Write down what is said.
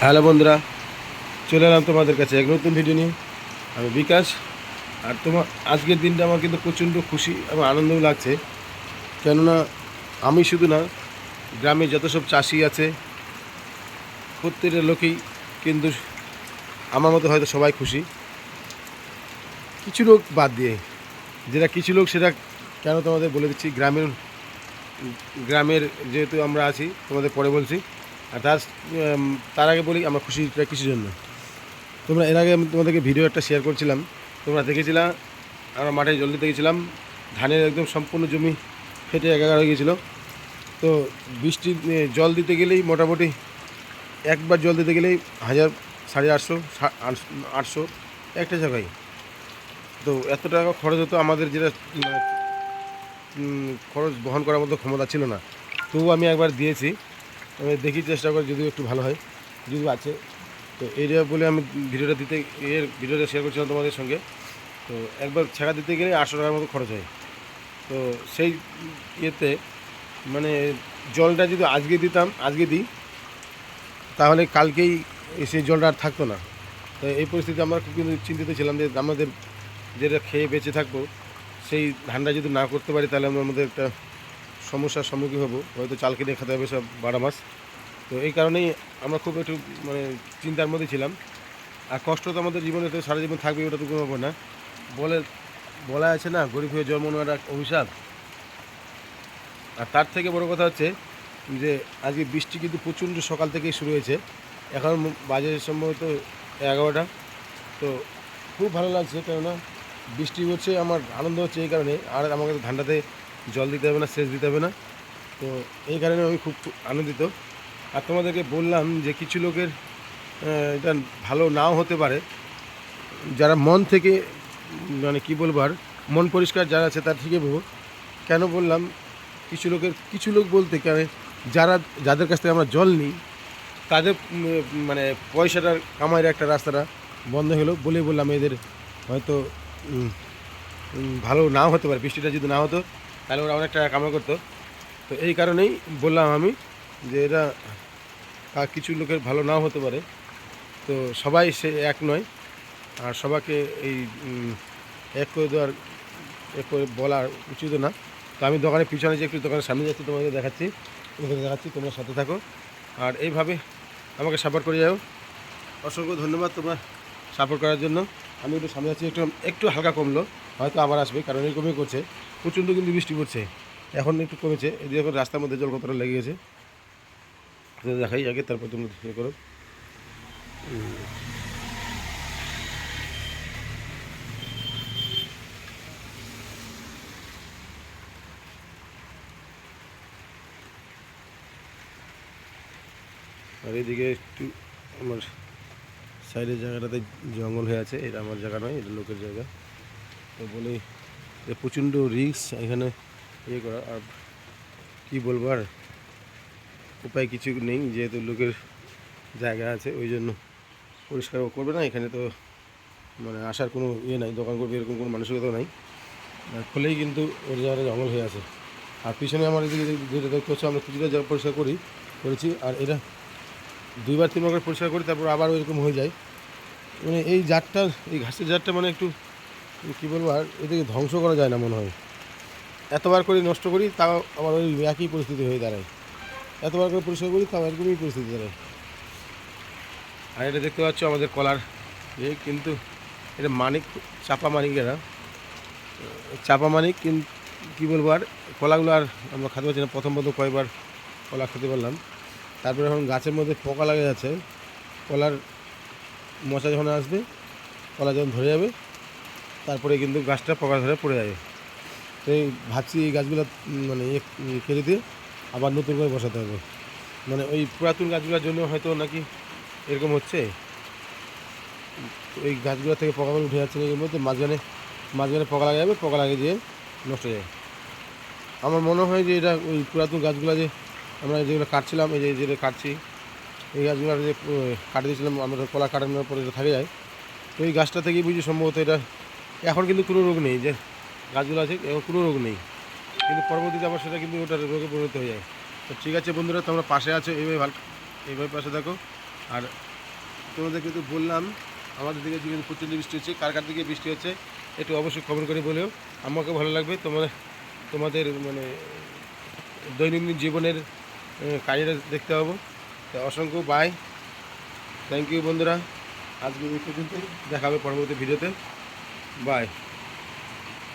Hello বন্ধুরা, চলে এলাম তোমাদের কাছে এক নতুন ভিডিও নিয়ে। আমি বিকাশ। আর আজকের দিনটা আমার কিন্তু প্রচণ্ড খুশি এবং আনন্দও লাগছে। কেননা আমি শুধু না, গ্রামে যত সব চাষি আছে প্রত্যেকটা লোকেই কিন্তু আমার মতো হয়তো সবাই খুশি, কিছু লোক বাদ দিয়ে। যেটা কিছু লোক সেটা কেন তোমাদের বলে দিচ্ছি। গ্রামের গ্রামের যেহেতু আমরা আছি, তোমাদের পরে বলছি। আর তার আগে বলি আমরা খুশিটা কিসের জন্য। তোমরা এর আগে আমি তোমাদেরকে ভিডিও একটা শেয়ার করছিলাম, তোমরা দেখেছিলাম। আমরা মাঠে জল দিতে গেছিলাম, ধানের একদম সম্পূর্ণ জমি ফেটে একাকার হয়ে গেছিলো। তো বৃষ্টি জল দিতে গেলেই মোটামুটি একবার জল দিতে গেলেই 1000, 850, 800 একটা জায়গায়। তো এত টাকা খরচ হতো, আমাদের যেটা মানে, খরচ বহন করার মতো ক্ষমতা ছিল না। তবু আমি একবার দিয়েছি। আমি দেখি চেষ্টা করে যদিও একটু ভালো হয়, যদি আছে। তো এইটা বলে আমি ভিডিওটা শেয়ার করছিলাম তোমাদের সঙ্গে। তো একবার ছেঁকা দিতে গেলে 800 টাকার মতো খরচ হয়। তো সেই ইয়েতে মানে জলটা যদি আজকে দিই, তাহলে কালকেই সেই জলটা আর থাকতো না। তো এই পরিস্থিতি আমরা খুব কিন্তু চিন্তিত ছিলাম যে আমাদের যেটা খেয়ে বেঁচে থাকবো, সেই ধানটা যদি না করতে পারি তাহলে আমরা আমাদের একটা সমস্যার সম্মুখীন হব, হয়তো চাল কিনে খেতে হবে সব 12 মাস। তো এই কারণেই আমরা খুব একটু মানে চিন্তার মধ্যে ছিলাম। আর কষ্ট তো আমাদের জীবনে তো সারা জীবন থাকবে, ওটা তো কোনো ব্যাপার না। বলে বলা আছে না, গরিব হয়ে জন্ম নেওয়ার এক অভিশাপ। আর তার থেকে বড় কথা হচ্ছে যে আজকে বৃষ্টি কিন্তু প্রচণ্ড সকাল থেকেই শুরু হয়েছে। এখন বাজে সম্ভবত 11টা। তো খুব ভালো লাগছে, কেননা বৃষ্টি হচ্ছে, আমার আনন্দ হচ্ছে এই কারণে। আর আমাকে তো ধানটাতে জল দিতে হবে না, সেচ দিতে হবে না। তো এই কারণে আমি খুব আনন্দিত। আর তোমাদেরকে বললাম যে কিছু লোকের এটা ভালো নাও হতে পারে, যারা মন থেকে মানে কী বলবো, আর মন পরিষ্কার যারা আছে তার ঠিকই বলবো। কেন বললাম কিছু লোক বলতে কেন, যাদের কাছ থেকে আমরা জল নিই তাদের মানে পয়সাটা কামাইয়ের একটা রাস্তাটা বন্ধ হলো বলেই বললাম এদের হয়তো উম, ভালো নাও হতে পারে। বৃষ্টিটা যদি না হতো তাহলে ওরা অনেক টাকা কামাই করতো। তো এই কারণেই বললাম আমি যে এরা কিছু লোকের ভালো নাও হতে পারে। তো সবাই সে এক নয়। আর সবাইকে এই এক করে দেওয়ার, এক করে বলার উচিত না। তো আমি দোকানের পিছনে যে একটু দোকানের সামনে যাচ্ছি, তোমাদের দেখাচ্ছি, তোমরা সাথে থাকো। আর এইভাবে আমাকে সাপোর্ট করে যাও। অসংখ্য ধন্যবাদ তোমরা সাপোর্ট করার জন্য। আমি একটু সামনে যাচ্ছি, একটু একটু হালকা কমলো, হয়তো আবার আসবে, কারণ এরকমই করছে। প্রচণ্ড কিন্তু বৃষ্টি পড়ছে, এখন একটু কমেছে। এদিকে এখন রাস্তার মধ্যে জল কতটা লেগে গেছে দেখাই আগে, তারপর তোমরা ইয়ে করো। আর এইদিকে একটু আমার সাইডের জায়গাটাতে জঙ্গল হয়ে আছে, এটা আমার জায়গা নয়, এটা লোকের জায়গা। তো বলে যে প্রচণ্ড রিস্ক এখানে ইয়ে করা। আর কী বলবো, আর উপায় কিছু নেই, যেহেতু লোকের জায়গা আছে ওই জন্য পরিষ্কার করবে না। এখানে তো মানে আসার কোনো ইয়ে নাই, দোকান করবে এরকম কোনো মানসিকতা নাই। খুলেই কিন্তু ওর জায়গাটা জঙ্গল হয়ে আছে। আর পিছনে আমার এদিকে যেটা দেখতে হচ্ছে, আমরা কিছুটা জায়গা পরিষ্কার করেছি। আর এটা 2বার 3বার করে পরিষ্কার করি, তারপর আবার ওইরকম হয়ে যায়। মানে এই জাতটা, এই ঘাসের জাতটা মানে একটু কী বলবো, আর এদিকে ধ্বংস করা যায় না মনে হয়। এতবার করে নষ্ট করি তাও আবার ওই একই পরিস্থিতি হয়ে দাঁড়ায়। এতবার করে পরিষ্কার করি তাও এরকমই পরিস্থিতি দাঁড়ায়। আর এটা দেখতে পাচ্ছ আমাদের কলার কিন্তু এটা মানিক, চাপা মানিক, এরা চাপা মানিক। কিন্তু কী বলবো, আর কলাগুলো আর আমরা খেতে পারছি না। প্রথম কয়েকবার কলা খেতে পারলাম, তারপরে এখন গাছের মধ্যে পোকা লাগে যাচ্ছে। কলার মশা যখন আসবে, কলা যখন ধরে যাবে, তারপরে কিন্তু গাছটা পোকা ধরে পড়ে যাবে। তো এই ভাবছি এই গাছগুলো মানে কেটে দিয়ে আবার নতুন করে বসাতে হবে। মানে ওই পুরাতন গাছগুলোর জন্য হয়তো নাকি এরকম হচ্ছে। ওই গাছগুলো থেকে পোকাগুলো উঠে যাচ্ছে, এর মধ্যে মাঝখানে পোকা লাগা যাবে, পোকা লাগিয়ে দিয়ে নষ্ট হয়ে যায়। আমার মনে হয় যে এটা ওই পুরাতন গাছগুলো যে আমরা যেগুলো কাটছিলাম, এই যে যেটা কাটছি, এই গাছগুলো যে কাটে দিয়েছিলাম আমরা, কলা কাটানোর পরে এটা থাকে যায়। তো এই গাছটা থেকেই বুঝি সম্ভবত এটা। এখন কিন্তু কোনো রোগ নেই, যে গাছগুলো আছে এখন কোনো রোগ নেই, কিন্তু পরবর্তীতে আবার সেটা কিন্তু ওটা রোগে পরিণত হয়ে যায়। তো ঠিক আছে বন্ধুরা, তোমরা পাশে আছো, এইভাবে পাশে থাকো। আর তোমাদেরকে তো বললাম আমাদের দিকে কিন্তু প্রচণ্ড বৃষ্টি হচ্ছে, কার কার দিকে বৃষ্টি হচ্ছে একটু অবশ্যই কমেন্ট করে বলেও আমাকে ভালো লাগবে। তোমাদের মানে দৈনন্দিন জীবনের কাহিনিটা দেখতে পাবো। তো অসংখ্য বাই, থ্যাংক ইউ বন্ধুরা, আজকে এই পর্যন্ত, দেখা হবে পরবর্তী ভিডিওতে, বাই।